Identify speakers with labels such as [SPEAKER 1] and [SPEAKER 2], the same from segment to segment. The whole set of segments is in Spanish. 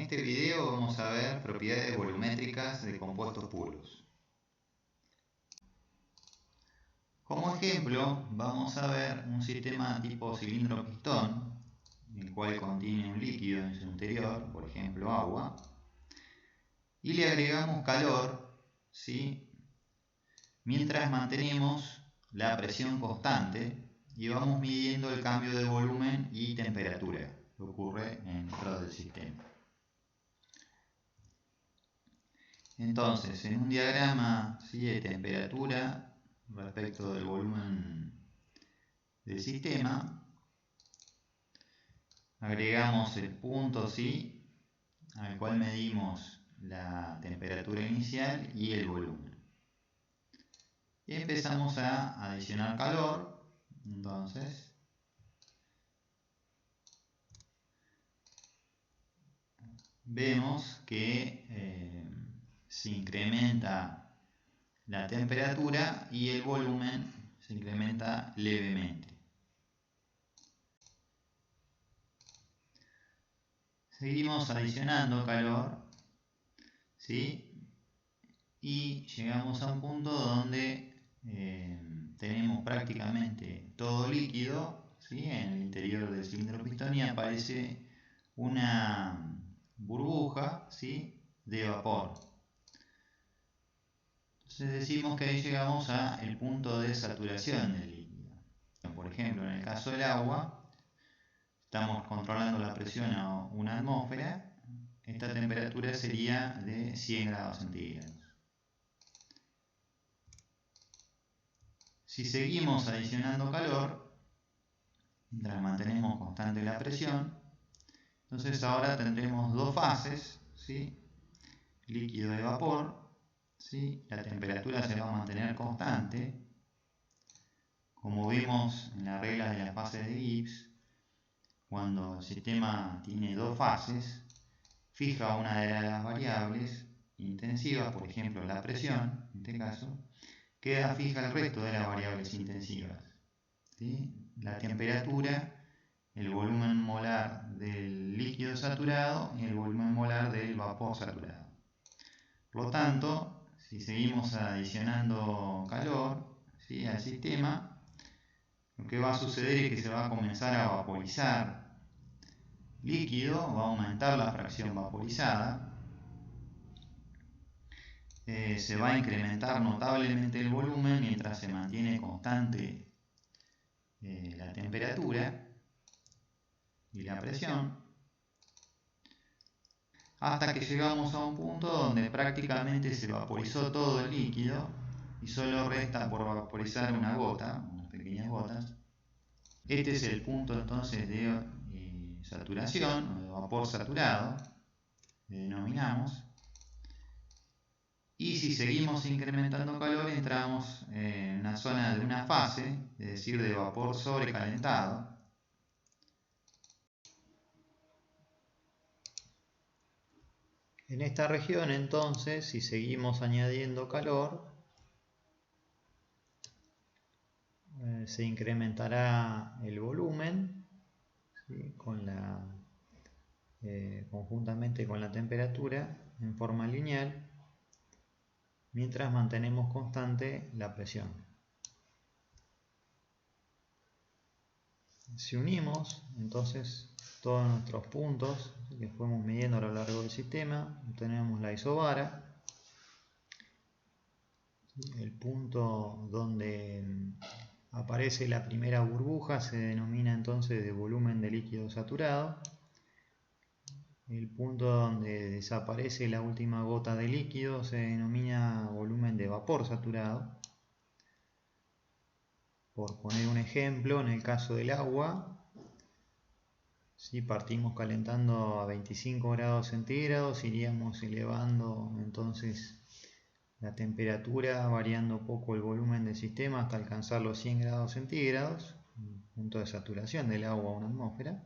[SPEAKER 1] este video vamos a ver propiedades volumétricas de compuestos puros. Como ejemplo, vamos a ver un sistema tipo cilindro-pistón, el cual contiene un líquido en su interior, por ejemplo agua, y le agregamos calor, ¿sí?, mientras mantenemos la presión constante y vamos midiendo el cambio de volumen y temperatura que ocurre dentro del sistema. Entonces, en un diagrama, ¿sí?, de temperatura respecto del volumen del sistema, agregamos el punto, ¿sí?, al cual medimos la temperatura inicial y el volumen. Y empezamos a adicionar calor. Entonces, vemos que se incrementa la temperatura y el volumen se incrementa levemente. Seguimos adicionando calor, ¿sí?, y llegamos a un punto donde tenemos prácticamente todo líquido, ¿sí?, en el interior del cilindro pistón, y aparece una burbuja, ¿sí?, de vapor. Entonces decimos que ahí llegamos al punto de saturación del líquido. Por ejemplo, en el caso del agua, estamos controlando la presión a 1 atmósfera. Esta temperatura sería de 100 grados centígrados. Si seguimos adicionando calor, mientras mantenemos constante la presión, entonces ahora tendremos dos fases, ¿sí?, líquido y vapor, ¿sí?, la temperatura se va a mantener constante. Como vimos en la regla de las fases de Gibbs, cuando el sistema tiene dos fases, fija una de las variables intensivas, por ejemplo la presión, en este caso, queda fija el resto de las variables intensivas, ¿sí?, la temperatura, el volumen molar del líquido saturado y el volumen molar del vapor saturado. Por lo tanto, si seguimos adicionando calor, ¿sí?, al sistema, lo que va a suceder es que se va a comenzar a vaporizar líquido, va a aumentar la fracción vaporizada, se va a incrementar notablemente el volumen mientras se mantiene constante la temperatura y la presión, hasta que llegamos a un punto donde prácticamente se vaporizó todo el líquido y solo resta por vaporizar una gota, unas pequeñas gotas. Este es el punto entonces de saturación o de vapor saturado, le denominamos. Y si seguimos incrementando calor, entramos en una zona de una fase, es decir, de vapor sobrecalentado. En esta región, entonces, si seguimos añadiendo calor, se incrementará el volumen, ¿sí?, conjuntamente con la temperatura en forma lineal, mientras mantenemos constante la presión. Si unimos entonces todos nuestros puntos que fuimos midiendo a lo largo del sistema, tenemos la isobara. El punto donde aparece la primera burbuja se denomina entonces de volumen de líquido saturado. El punto donde desaparece la última gota de líquido se denomina volumen de vapor saturado. Por poner un ejemplo, en el caso del agua, si partimos calentando a 25 grados centígrados, iríamos elevando entonces la temperatura, variando poco el volumen del sistema hasta alcanzar los 100 grados centígrados, punto de saturación del agua a 1 atmósfera.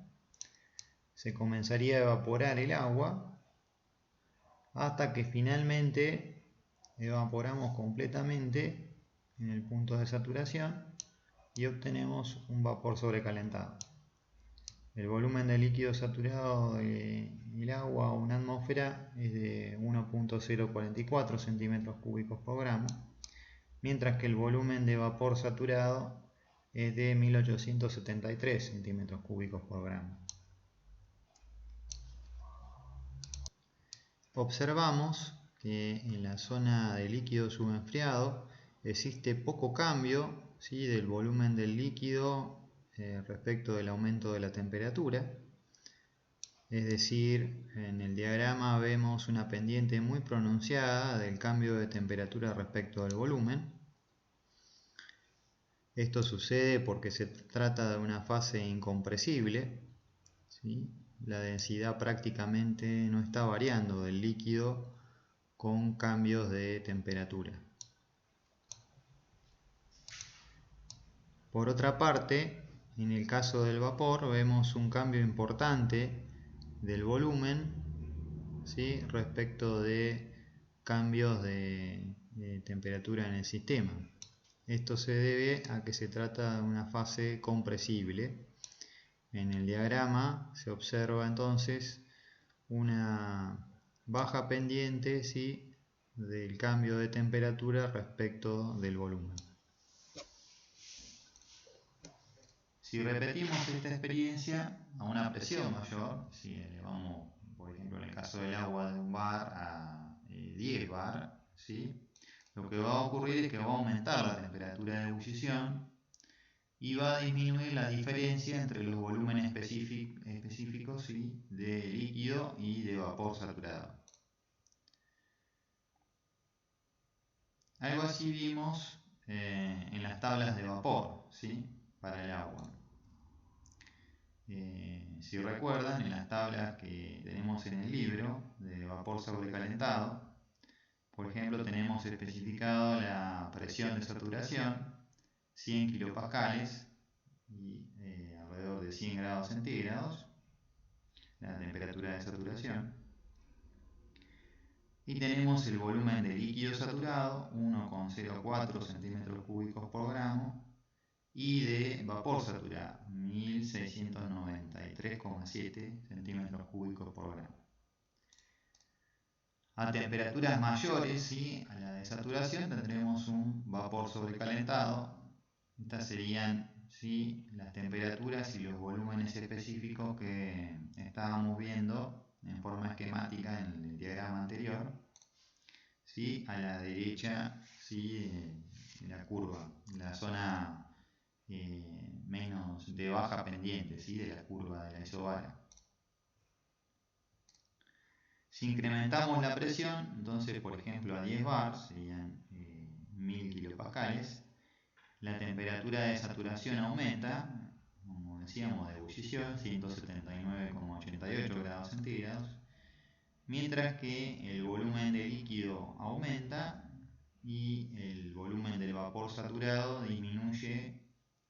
[SPEAKER 1] Se comenzaría a evaporar el agua hasta que finalmente evaporamos completamente en el punto de saturación y obtenemos un vapor sobrecalentado. El volumen de líquido saturado del agua a 1 atmósfera atmósfera es de 1.044 centímetros cúbicos por gramo, mientras que el volumen de vapor saturado es de 1873 centímetros cúbicos por gramo. Observamos que en la zona de líquido subenfriado existe poco cambio, ¿sí?, del volumen del líquido respecto del aumento de la temperatura. Es decir, en el diagrama vemos una pendiente muy pronunciada del cambio de temperatura respecto del volumen. Esto sucede porque se trata de una fase incompresible, ¿sí? La densidad prácticamente no está variando del líquido con cambios de temperatura. Por otra parte, en el caso del vapor vemos un cambio importante del volumen, ¿sí?, respecto de cambios de temperatura en el sistema. Esto se debe a que se trata de una fase compresible. En el diagrama se observa entonces una baja pendiente, ¿sí?, del cambio de temperatura respecto del volumen. Si repetimos esta experiencia a una presión mayor, si elevamos, por ejemplo, en el caso del agua de 1 bar a 10 bar, ¿sí?, lo que va a ocurrir es que va a aumentar la temperatura de ebullición y va a disminuir la diferencia entre los volúmenes específicos, ¿sí?, de líquido y de vapor saturado. Algo así vimos en las tablas de vapor, ¿sí?, para el agua. Si recuerdan, en las tablas que tenemos en el libro de vapor sobrecalentado, por ejemplo, tenemos especificado la presión de saturación, 100 kilopascales y alrededor de 100 grados centígrados, la temperatura de saturación. Y tenemos el volumen de líquido saturado, 1,04 centímetros cúbicos por gramo, y de vapor saturado, 1693,7 centímetros cúbicos por gramo. A temperaturas mayores, ¿sí?, a la de saturación, tendremos un vapor sobrecalentado. Estas serían, ¿sí?, las temperaturas y los volúmenes específicos que estábamos viendo en forma esquemática en el diagrama anterior, ¿sí?, a la derecha, ¿sí?, la curva, la zona menos de baja pendiente, ¿sí?, de la curva de la isobara. Si incrementamos la presión, entonces, por ejemplo, a 10 bar, serían 1000 kilopascales, la temperatura de saturación aumenta, como decíamos, de ebullición, 179,88 grados centígrados, mientras que el volumen de líquido aumenta y el volumen del vapor saturado disminuye,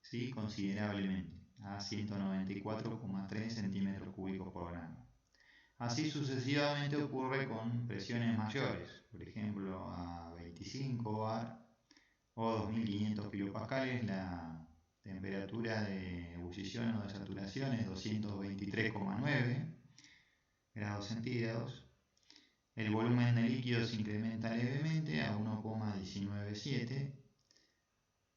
[SPEAKER 1] ¿sí?, considerablemente, a 194,3 centímetros cúbicos por gramo. Así sucesivamente ocurre con presiones mayores, por ejemplo a 25 bar o 2500 kilopascales, la temperatura de ebullición o de saturación es 223,9 grados centígrados. El volumen de líquido se incrementa levemente a 1,197,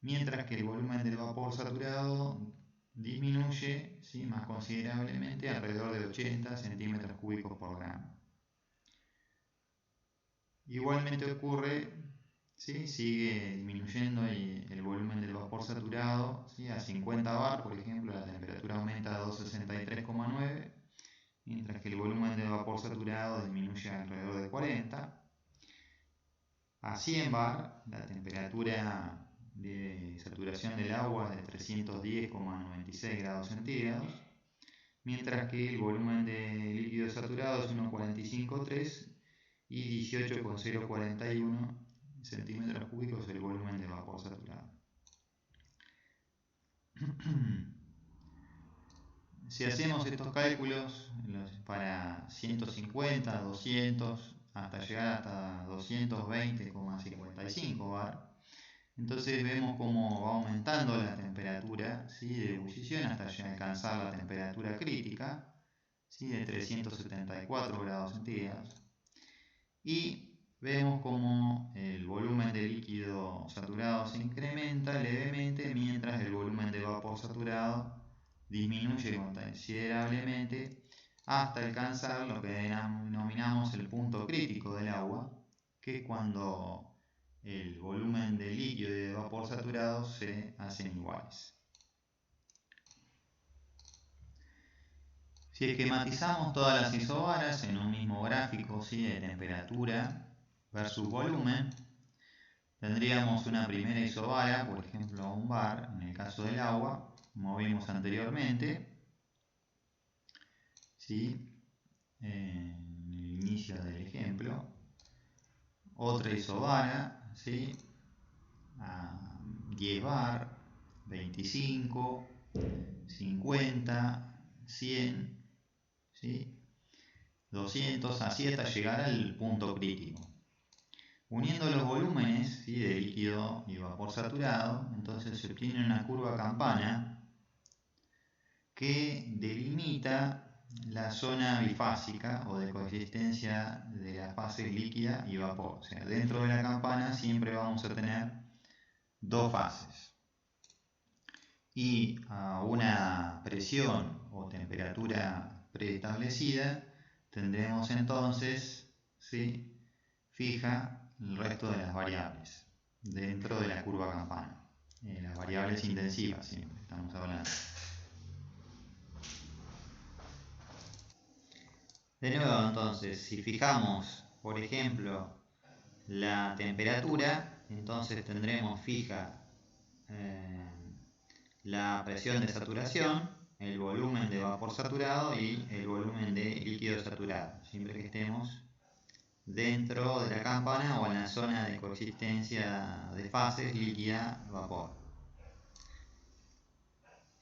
[SPEAKER 1] mientras que el volumen del vapor saturado disminuye, ¿sí?, más considerablemente, alrededor de 80 centímetros cúbicos por gramo. Igualmente ocurre, ¿sí?, sigue disminuyendo el volumen del vapor saturado, ¿sí?, a 50 bar, por ejemplo, la temperatura aumenta a 263,9, mientras que el volumen del vapor saturado disminuye alrededor de 40. A 100 bar, la temperatura de saturación del agua es de 310,96 grados centígrados, mientras que el volumen de líquido saturado es 1,453 y 18,041 centímetros cúbicos el volumen de vapor saturado. Si hacemos estos cálculos para 150, 200, hasta llegar hasta 220,55 bar, entonces vemos cómo va aumentando la temperatura, ¿sí?, de ebullición hasta alcanzar la temperatura crítica, ¿sí? De 374 grados centígrados. Y vemos como el volumen de líquido saturado se incrementa levemente mientras el volumen de vapor saturado disminuye considerablemente hasta alcanzar lo que denominamos el punto crítico del agua, que es cuando el volumen de líquido y de vapor saturado se hacen iguales. Si esquematizamos todas las isobaras en un mismo gráfico, ¿sí? De temperatura versus volumen, tendríamos una primera isobara, por ejemplo un bar, en el caso del agua, como vimos anteriormente, ¿sí? En el inicio del ejemplo. Otra isobara, ¿sí? A 10 bar, 25, 50, 100, ¿sí? 200, así hasta llegar al punto crítico. Uniendo los volúmenes, ¿sí? De líquido y vapor saturado, entonces se obtiene una curva campana que delimita la zona bifásica o de coexistencia de las fases líquida y vapor. O sea, dentro de la campana siempre vamos a tener dos fases. Y a una presión o temperatura preestablecida tendremos entonces, ¿sí? Fija el resto de las variables dentro de la curva campana. Las variables intensivas siempre estamos hablando. De nuevo, entonces, si fijamos, por ejemplo, la temperatura, entonces tendremos fija la presión de saturación, el volumen de vapor saturado y el volumen de líquido saturado, siempre que estemos dentro de la campana o en la zona de coexistencia de fases líquida-vapor.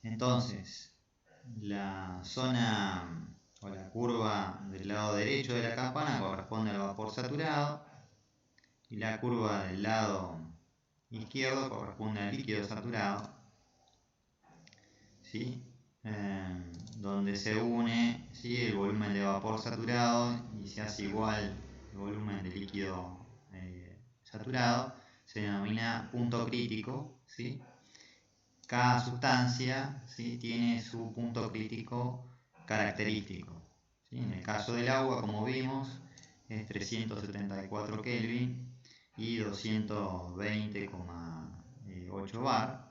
[SPEAKER 1] Entonces, la zona o la curva del lado derecho de la campana corresponde al vapor saturado y la curva del lado izquierdo corresponde al líquido saturado, ¿sí? Donde se une, ¿sí? El volumen de vapor saturado y se hace igual el volumen de líquido saturado, se denomina punto crítico, ¿sí? Cada sustancia, ¿sí? Tiene su punto crítico característico, ¿sí? En el caso del agua, como vimos, es 374 Kelvin y 220,8 bar.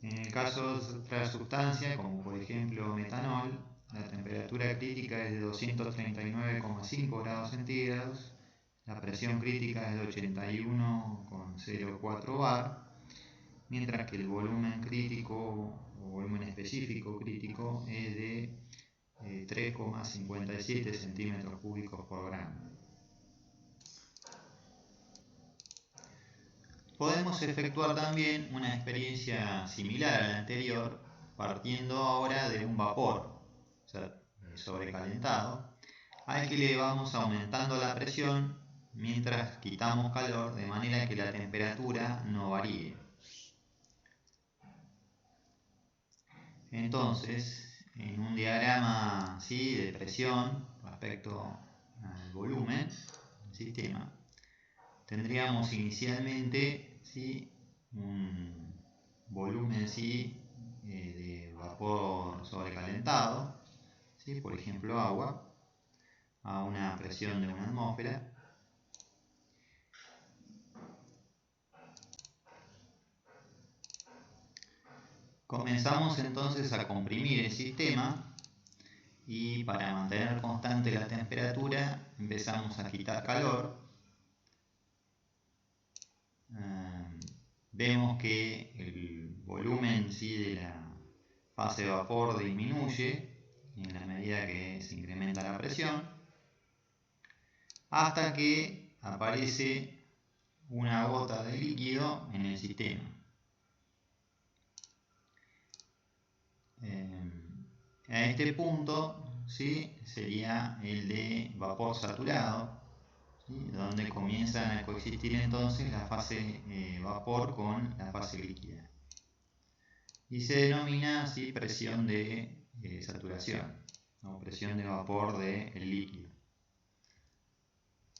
[SPEAKER 1] En el caso de otra sustancia, como por ejemplo metanol, la temperatura crítica es de 239,5 grados centígrados, la presión crítica es de 81,04 bar, mientras que el volumen crítico o volumen específico crítico es de 3,57 centímetros cúbicos por gramo. Podemos efectuar también una experiencia similar a la anterior, partiendo ahora de un vapor, o sea, sobrecalentado, al que le vamos aumentando la presión mientras quitamos calor, de manera que la temperatura no varíe. Entonces, en un diagrama, ¿sí? De presión respecto al volumen del sistema, tendríamos inicialmente, ¿sí? Un volumen, ¿sí? De vapor sobrecalentado, ¿sí? Por ejemplo agua, a una presión de 1 atmósfera. Comenzamos entonces a comprimir el sistema y para mantener constante la temperatura empezamos a quitar calor. Vemos que el volumen, ¿sí? De la fase de vapor disminuye en la medida que se incrementa la presión, hasta que aparece una gota de líquido en el sistema. A este punto, ¿sí? Sería el de vapor saturado, ¿sí? Donde comienzan a coexistir entonces la fase vapor con la fase líquida. Y se denomina así presión de saturación o presión de vapor del líquido.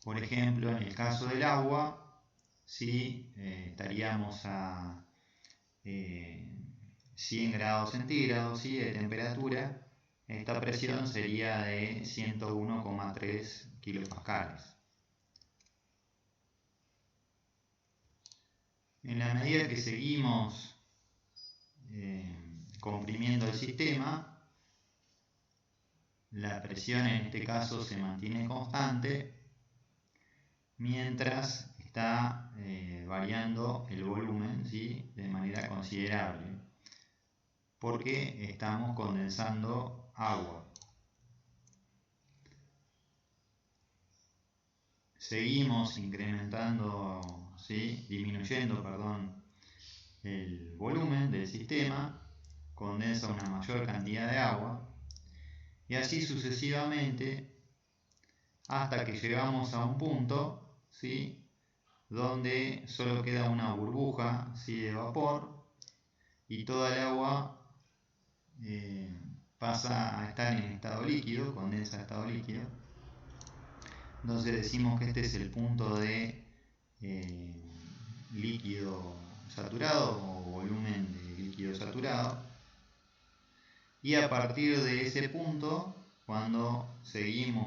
[SPEAKER 1] Por ejemplo, en el caso del agua, si estaríamos a 100 grados centígrados de temperatura, esta presión sería de 101,3 kilopascales. En la medida que seguimos comprimiendo el sistema, la presión en este caso se mantiene constante, mientras está variando el volumen, ¿sí?, de manera considerable, porque estamos condensando agua. Seguimos incrementando, ¿sí?, disminuyendo, el volumen del sistema, condensa una mayor cantidad de agua, y así sucesivamente hasta que llegamos a un punto, ¿sí?, donde solo queda una burbuja, ¿sí?, de vapor, y toda el agua pasa a estar en estado líquido, condensa a estado líquido. Entonces decimos que este es el punto de líquido saturado o volumen de líquido saturado, y a partir de ese punto, cuando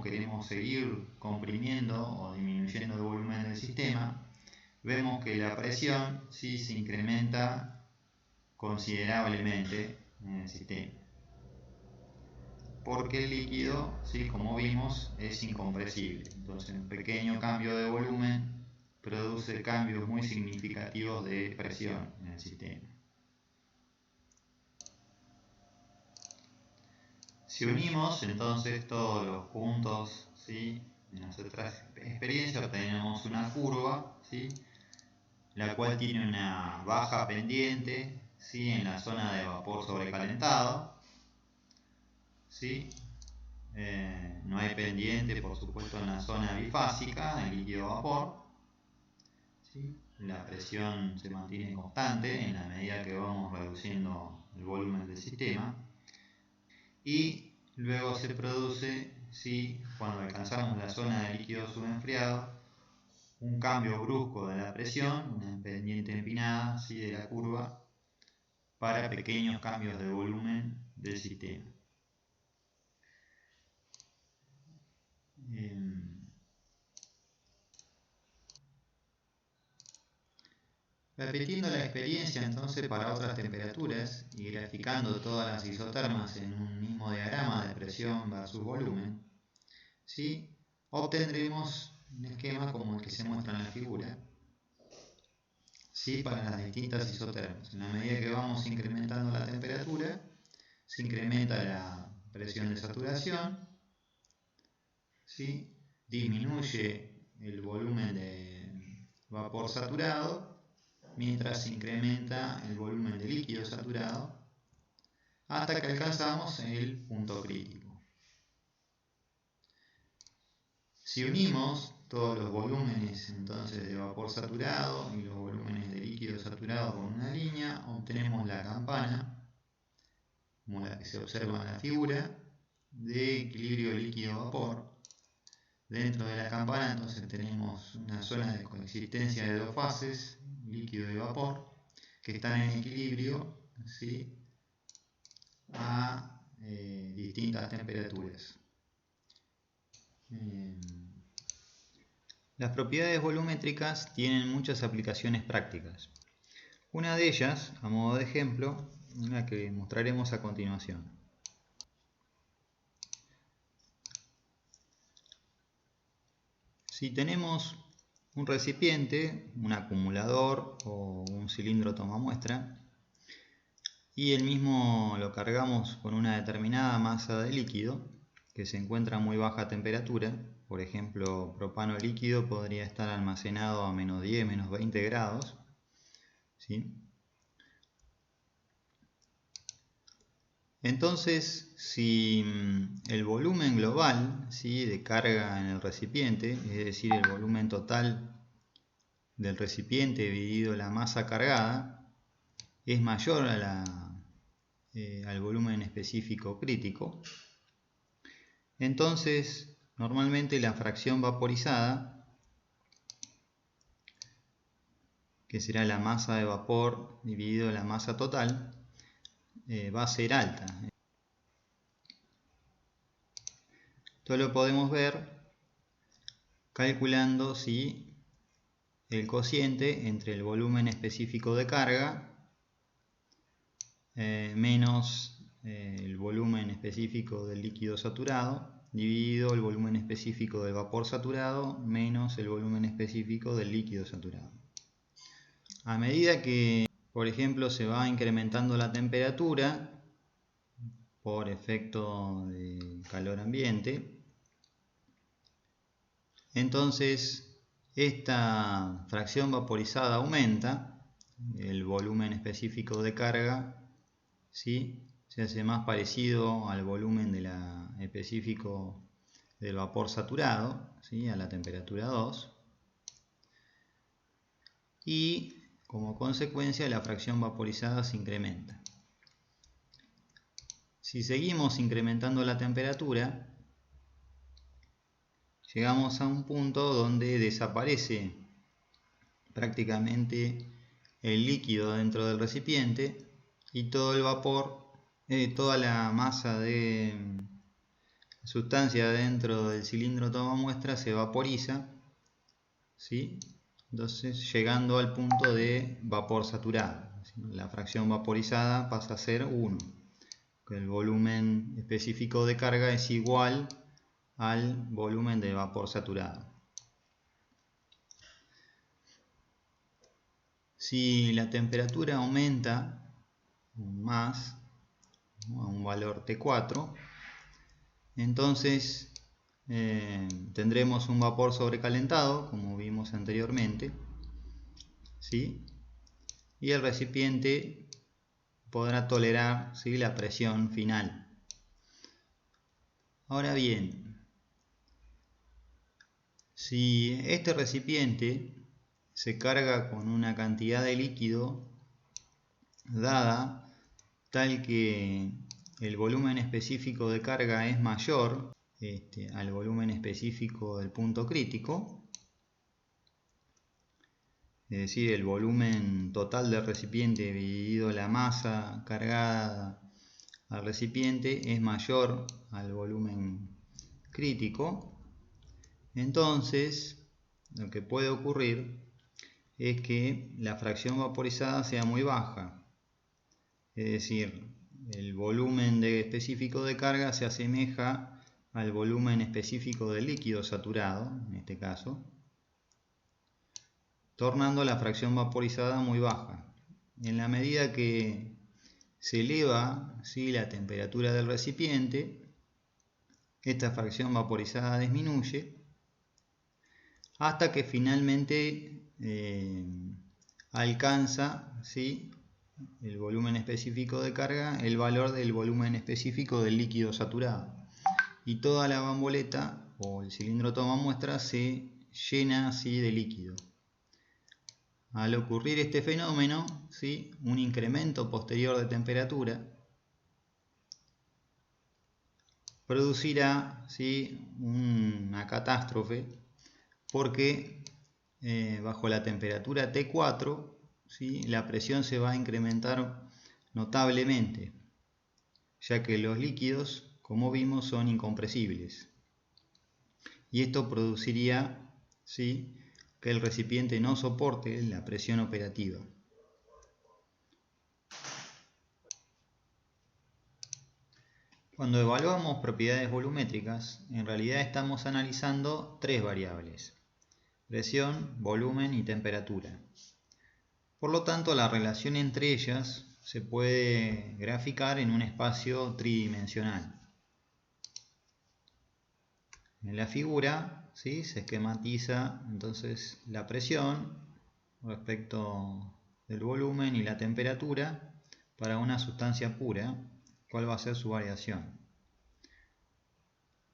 [SPEAKER 1] queremos seguir comprimiendo o disminuyendo el volumen del sistema, vemos que la presión sí se incrementa considerablemente en el sistema, porque el líquido, ¿sí?, como vimos, es incompresible. Entonces un pequeño cambio de volumen produce cambios muy significativos de presión en el sistema. Si unimos entonces todos los puntos, ¿sí?, de nuestra experiencia, obtenemos una curva, ¿sí?, la cual tiene una baja pendiente, ¿sí?, en la zona de vapor sobrecalentado, ¿sí? No hay pendiente, por supuesto, en la zona bifásica del líquido vapor, ¿sí? La presión se mantiene constante en la medida que vamos reduciendo el volumen del sistema, y luego se produce, ¿sí?, cuando alcanzamos la zona de líquido subenfriado, un cambio brusco de la presión, una pendiente empinada, ¿sí?, de la curva, para pequeños cambios de volumen del sistema. Repitiendo la experiencia entonces para otras temperaturas y graficando todas las isotermas en un mismo diagrama de presión versus volumen, ¿sí?, obtendremos un esquema como el que se muestra en la figura, ¿sí?, para las distintas isotermas. En la medida que vamos incrementando la temperatura, se incrementa la presión de saturación, ¿sí?, disminuye el volumen de vapor saturado, mientras se incrementa el volumen de líquido saturado, hasta que alcanzamos el punto crítico. Si unimos todos los volúmenes entonces de vapor saturado y los volúmenes de líquido saturado con una línea, obtenemos la campana, como la que se observa en la figura, de equilibrio líquido-vapor. Dentro de la campana entonces tenemos una zona de coexistencia de dos fases, líquido y vapor, que están en equilibrio, ¿sí?, a distintas temperaturas. Las propiedades volumétricas tienen muchas aplicaciones prácticas. Una de ellas, a modo de ejemplo, la que mostraremos a continuación. Si tenemos un recipiente, un acumulador o un cilindro tomamuestra, y el mismo lo cargamos con una determinada masa de líquido que se encuentra a muy baja temperatura, por ejemplo, propano líquido podría estar almacenado a menos 10, menos 20 grados, ¿sí? Entonces, si el volumen global, ¿sí?, de carga en el recipiente, es decir, el volumen total del recipiente dividido la masa cargada, es mayor al volumen específico crítico, entonces normalmente la fracción vaporizada, que será la masa de vapor dividido la masa total, va a ser alta. Esto lo podemos ver calculando el cociente entre el volumen específico de carga menos el volumen específico del líquido saturado dividido el volumen específico del vapor saturado menos el volumen específico del líquido saturado. A medida que, por ejemplo, se va incrementando la temperatura por efecto de calor ambiente, entonces esta fracción vaporizada aumenta, el volumen específico de carga, ¿sí?, se hace más parecido al volumen específico del vapor saturado, ¿sí?, a la temperatura 2, y como consecuencia la fracción vaporizada se incrementa. Si seguimos incrementando la temperatura, llegamos a un punto donde desaparece prácticamente el líquido dentro del recipiente y todo el vapor, toda la masa de sustancia dentro del cilindro toma muestra se vaporiza, ¿sí?, entonces llegando al punto de vapor saturado. La fracción vaporizada pasa a ser 1. El volumen específico de carga es igual al volumen de vapor saturado. Si la temperatura aumenta más, ¿no?, a un valor T4, entonces tendremos un vapor sobrecalentado, como vimos anteriormente, ¿sí?, y el recipiente podrá tolerar, ¿sí?, la presión final. Ahora bien, si este recipiente se carga con una cantidad de líquido dada tal que el volumen específico de carga es mayor al volumen específico del punto crítico, es decir, el volumen total del recipiente dividido la masa cargada al recipiente es mayor al volumen crítico, entonces lo que puede ocurrir es que la fracción vaporizada sea muy baja, es decir, el volumen específico de carga se asemeja al volumen específico del líquido saturado, en este caso, tornando la fracción vaporizada muy baja. En la medida que se eleva, ¿sí?, la temperatura del recipiente, esta fracción vaporizada disminuye hasta que finalmente alcanza, ¿sí?, el volumen específico de carga, el valor del volumen específico del líquido saturado, y toda la bamboleta o el cilindro toma muestra se llena, ¿sí?, de líquido. Al ocurrir este fenómeno, ¿sí?, un incremento posterior de temperatura producirá, ¿sí?, una catástrofe, porque bajo la temperatura T4, ¿sí?, la presión se va a incrementar notablemente, ya que los líquidos, como vimos, son incompresibles. Y esto produciría, ¿sí?, que el recipiente no soporte la presión operativa. Cuando evaluamos propiedades volumétricas, en realidad estamos analizando tres variables: presión, volumen y temperatura. Por lo tanto, la relación entre ellas se puede graficar en un espacio tridimensional. En la figura, ¿sí?, se esquematiza entonces la presión respecto del volumen y la temperatura para una sustancia pura, cuál va a ser su variación.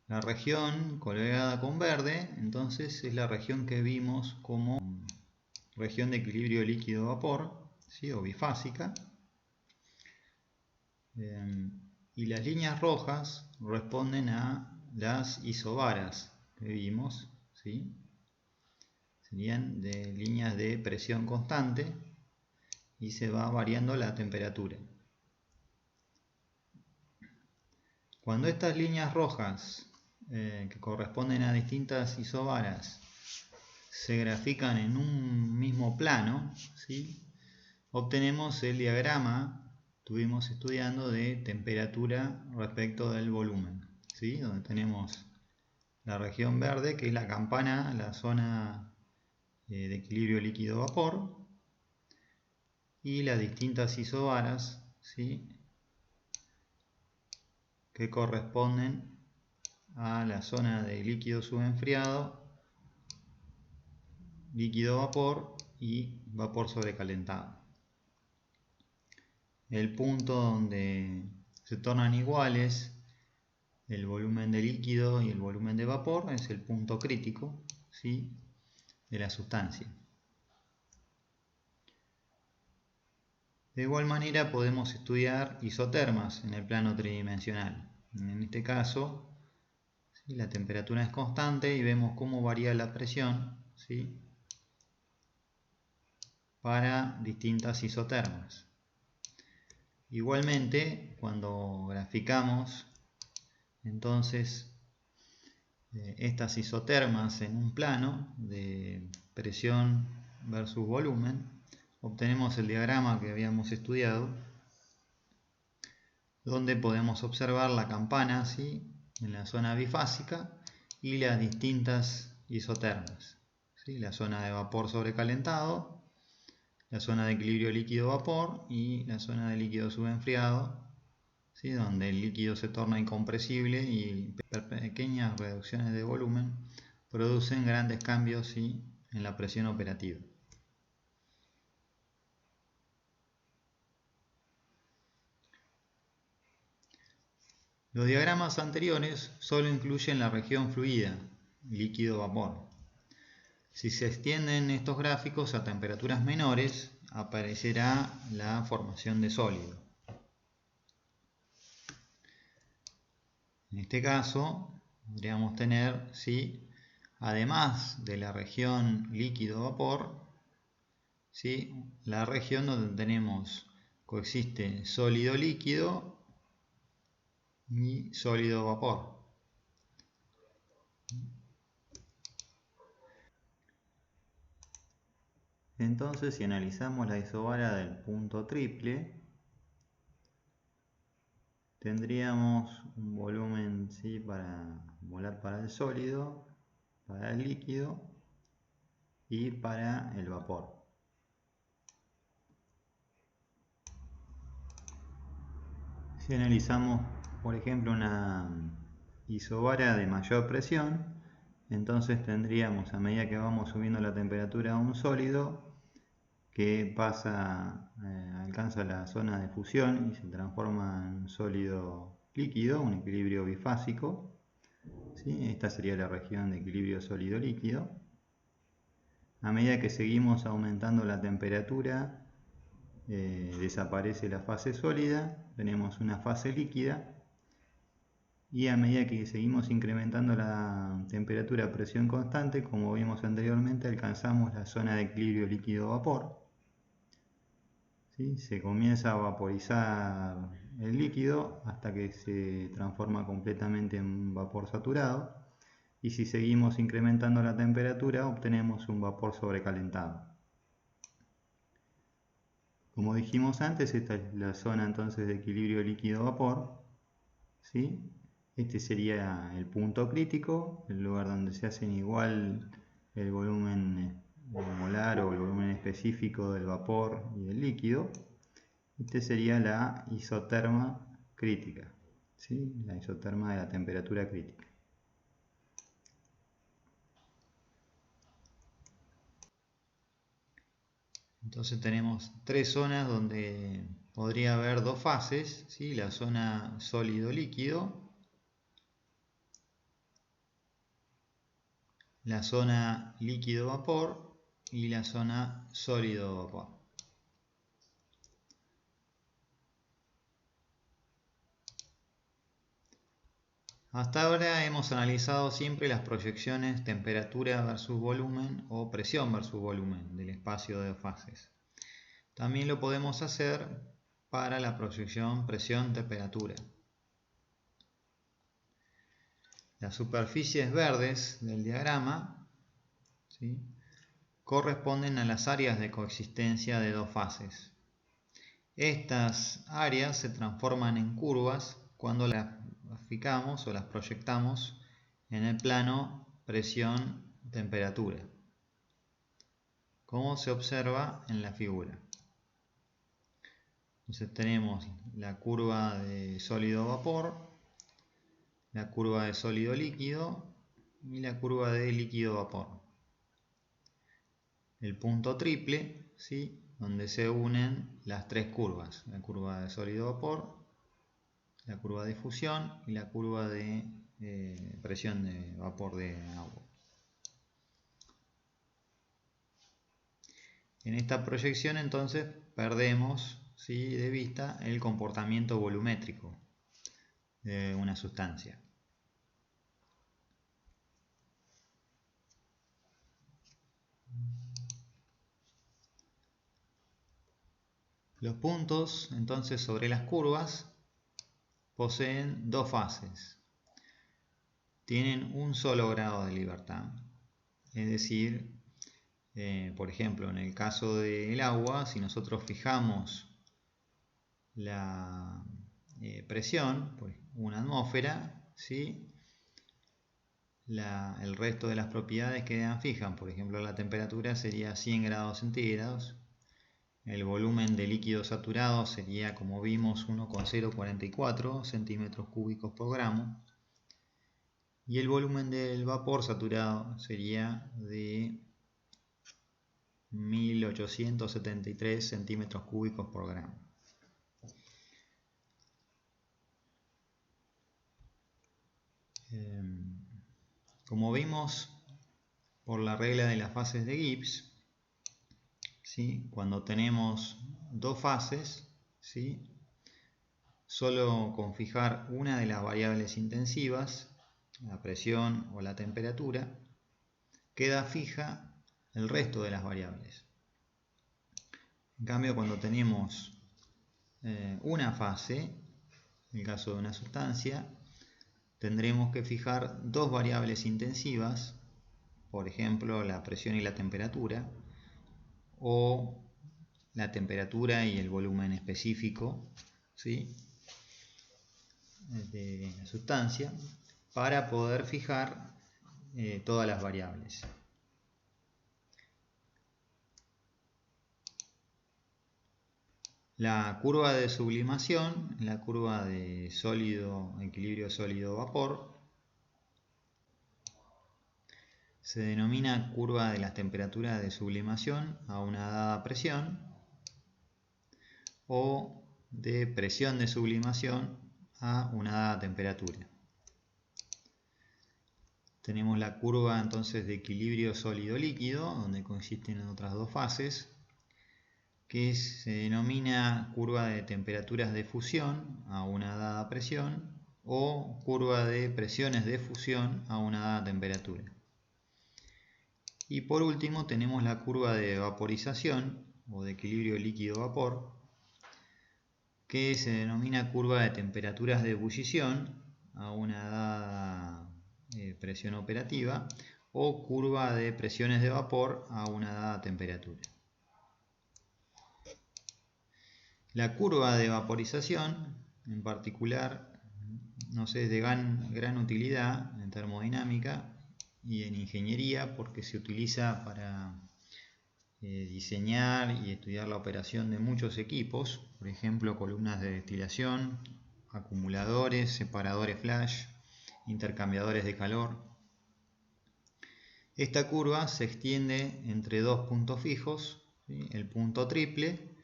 [SPEAKER 1] La región coloreada con verde, entonces es la región que vimos como región de equilibrio líquido-vapor, ¿sí? O bifásica. Y las líneas rojas responden a las isobaras que vimos, ¿sí? Serían de líneas de presión constante y se va variando la temperatura. Cuando estas líneas rojas que corresponden a distintas isobaras se grafican en un mismo plano, ¿sí? Obtenemos el diagrama estuvimos estudiando de temperatura respecto del volumen, ¿sí? Donde tenemos la región verde, que es la campana, la zona de equilibrio líquido-vapor, y las distintas isobaras, ¿sí? Que corresponden a la zona de líquido subenfriado, líquido-vapor y vapor sobrecalentado. El punto donde se tornan iguales el volumen de líquido y el volumen de vapor es el punto crítico, ¿sí? De la sustancia. De igual manera podemos estudiar isotermas en el plano tridimensional. En este caso, ¿sí? La temperatura es constante y vemos cómo varía la presión, ¿sí? Para distintas isotermas. Igualmente, cuando graficamos entonces estas isotermas en un plano de presión versus volumen, obtenemos el diagrama que habíamos estudiado, donde podemos observar la campana, ¿sí? En la zona bifásica y las distintas isotermas, ¿sí? La zona de vapor sobrecalentado, la zona de equilibrio líquido-vapor y la zona de líquido subenfriado, ¿sí? Donde el líquido se torna incompresible y pequeñas reducciones de volumen producen grandes cambios, ¿sí? En la presión operativa. Los diagramas anteriores solo incluyen la región fluida, líquido-vapor. Si se extienden estos gráficos a temperaturas menores, aparecerá la formación de sólido. En este caso, podríamos tener, ¿sí? Además de la región líquido-vapor, ¿sí? La región donde tenemos coexiste sólido-líquido y sólido-vapor. Entonces, si analizamos la isobara del punto triple, tendríamos un volumen, ¿sí? Para volar para el sólido, para el líquido y para el vapor. Si analizamos, por ejemplo, una isobara de mayor presión, entonces tendríamos, a medida que vamos subiendo la temperatura a un sólido, que pasa, alcanza la zona de fusión y se transforma en sólido líquido, un equilibrio bifásico, ¿sí? Esta sería la región de equilibrio sólido-líquido. A medida que seguimos aumentando la temperatura, desaparece la fase sólida, tenemos una fase líquida, y a medida que seguimos incrementando la temperatura a presión constante, como vimos anteriormente, alcanzamos la zona de equilibrio líquido-vapor, ¿sí? Se comienza a vaporizar el líquido hasta que se transforma completamente en vapor saturado, y si seguimos incrementando la temperatura obtenemos un vapor sobrecalentado. Como dijimos antes, esta es la zona entonces de equilibrio líquido-vapor, ¿sí? Este sería el punto crítico, el lugar donde se hacen igual el volumen molar o el volumen específico del vapor y del líquido. Este sería la isoterma crítica, ¿sí? La isoterma de la temperatura crítica. Entonces tenemos tres zonas donde podría haber dos fases, ¿sí? La zona sólido-líquido, la zona líquido-vapor y la zona sólido-vapor. Hasta ahora hemos analizado siempre las proyecciones temperatura versus volumen o presión versus volumen del espacio de dos fases. También lo podemos hacer para la proyección presión-temperatura. Las superficies verdes del diagrama, ¿sí?, corresponden a las áreas de coexistencia de dos fases. Estas áreas se transforman en curvas cuando las graficamos o las proyectamos en el plano presión-temperatura, como se observa en la figura. Entonces tenemos la curva de sólido-vapor, la curva de sólido-líquido y la curva de líquido-vapor. El punto triple, ¿sí?, donde se unen las tres curvas, la curva de sólido-vapor, la curva de fusión y la curva de presión de vapor de agua. En esta proyección entonces perdemos, ¿sí?, de vista el comportamiento volumétrico de una sustancia. Los puntos entonces sobre las curvas poseen dos fases. Tienen un solo grado de libertad. Es decir, por ejemplo, en el caso del agua, si nosotros fijamos la presión, pues una atmósfera, ¿sí?, el resto de las propiedades quedan fijas. Por ejemplo, la temperatura sería 100 grados centígrados. El volumen de líquido saturado sería, como vimos, 1,044 centímetros cúbicos por gramo. Y el volumen del vapor saturado sería de 1873 centímetros cúbicos por gramo. Como vimos por la regla de las fases de Gibbs, ¿sí?, cuando tenemos dos fases, ¿sí?, solo con fijar una de las variables intensivas, la presión o la temperatura, queda fija el resto de las variables. En cambio, cuando tenemos una fase, en el caso de una sustancia, tendremos que fijar dos variables intensivas, por ejemplo la presión y la temperatura, o la temperatura y el volumen específico, ¿sí?, de la sustancia, para poder fijar todas las variables. La curva de sublimación, la curva de equilibrio sólido-vapor, se denomina curva de las temperaturas de sublimación a una dada presión, o de presión de sublimación a una dada temperatura. Tenemos la curva entonces de equilibrio sólido-líquido, donde coexisten otras dos fases, que se denomina curva de temperaturas de fusión a una dada presión, o curva de presiones de fusión a una dada temperatura. Y por último tenemos la curva de vaporización o de equilibrio líquido-vapor, que se denomina curva de temperaturas de ebullición a una dada presión operativa, o curva de presiones de vapor a una dada temperatura. La curva de vaporización en particular nos es de gran utilidad en termodinámica y en ingeniería, porque se utiliza para diseñar y estudiar la operación de muchos equipos, por ejemplo columnas de destilación, acumuladores, separadores flash, intercambiadores de calor. Esta curva se extiende entre dos puntos fijos, ¿sí?, el punto triple,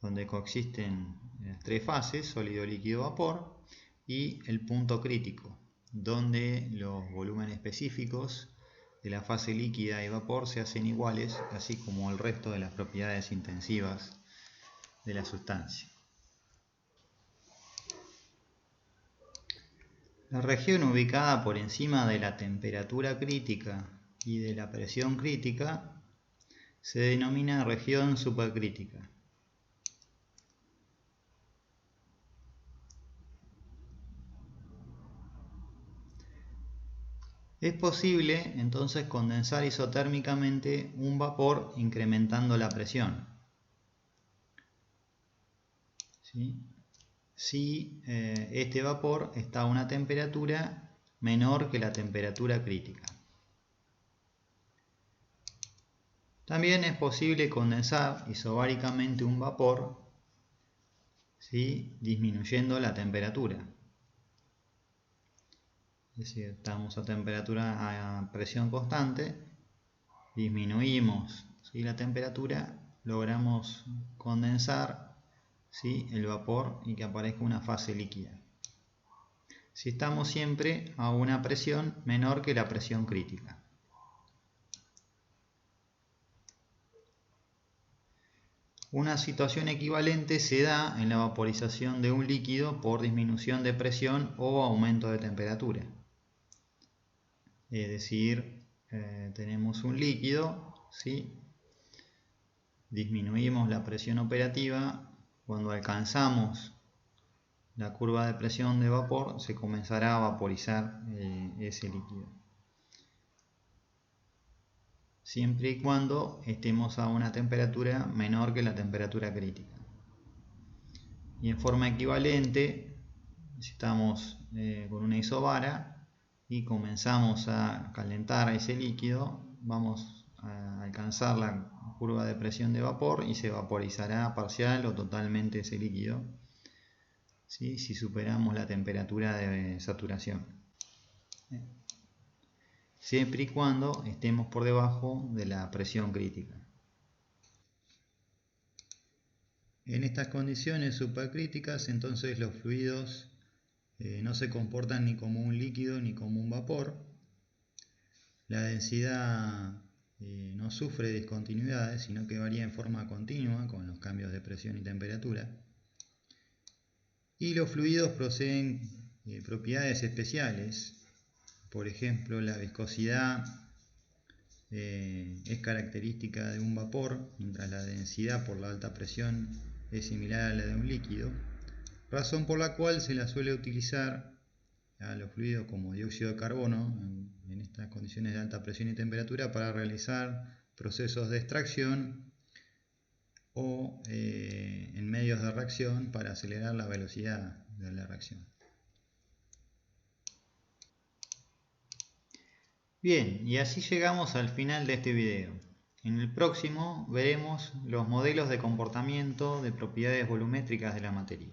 [SPEAKER 1] donde coexisten las tres fases, sólido, líquido, vapor, y el punto crítico, donde los volúmenes específicos de la fase líquida y vapor se hacen iguales, así como el resto de las propiedades intensivas de la sustancia. La región ubicada por encima de la temperatura crítica y de la presión crítica se denomina región supercrítica. Es posible entonces condensar isotérmicamente un vapor incrementando la presión. ¿Sí? Si este vapor está a una temperatura menor que la temperatura crítica. También es posible condensar isobáricamente un vapor, ¿sí?, disminuyendo la temperatura. Es decir, estamos a presión constante, disminuimos, ¿sí?, la temperatura, logramos condensar, ¿sí?, el vapor y que aparezca una fase líquida. Si estamos siempre a una presión menor que la presión crítica. Una situación equivalente se da en la vaporización de un líquido por disminución de presión o aumento de temperatura. Es decir, tenemos un líquido, ¿sí?, disminuimos la presión operativa. Cuando alcanzamos la curva de presión de vapor, se comenzará a vaporizar ese líquido, siempre y cuando estemos a una temperatura menor que la temperatura crítica. Y en forma equivalente, si estamos con una isobara y comenzamos a calentar ese líquido, vamos a alcanzar la curva de presión de vapor y se vaporizará parcial o totalmente ese líquido, ¿sí?, si superamos la temperatura de saturación, siempre y cuando estemos por debajo de la presión crítica. En estas condiciones supercríticas, entonces los fluidos no se comportan ni como un líquido ni como un vapor. La densidad no sufre discontinuidades, sino que varía en forma continua con los cambios de presión y temperatura. Y los fluidos poseen propiedades especiales. Por ejemplo, la viscosidad es característica de un vapor, mientras la densidad por la alta presión es similar a la de un líquido, razón por la cual se la suele utilizar a los fluidos como dióxido de carbono en estas condiciones de alta presión y temperatura para realizar procesos de extracción o en medios de reacción para acelerar la velocidad de la reacción. Bien, y así llegamos al final de este video. En el próximo veremos los modelos de comportamiento de propiedades volumétricas de la materia.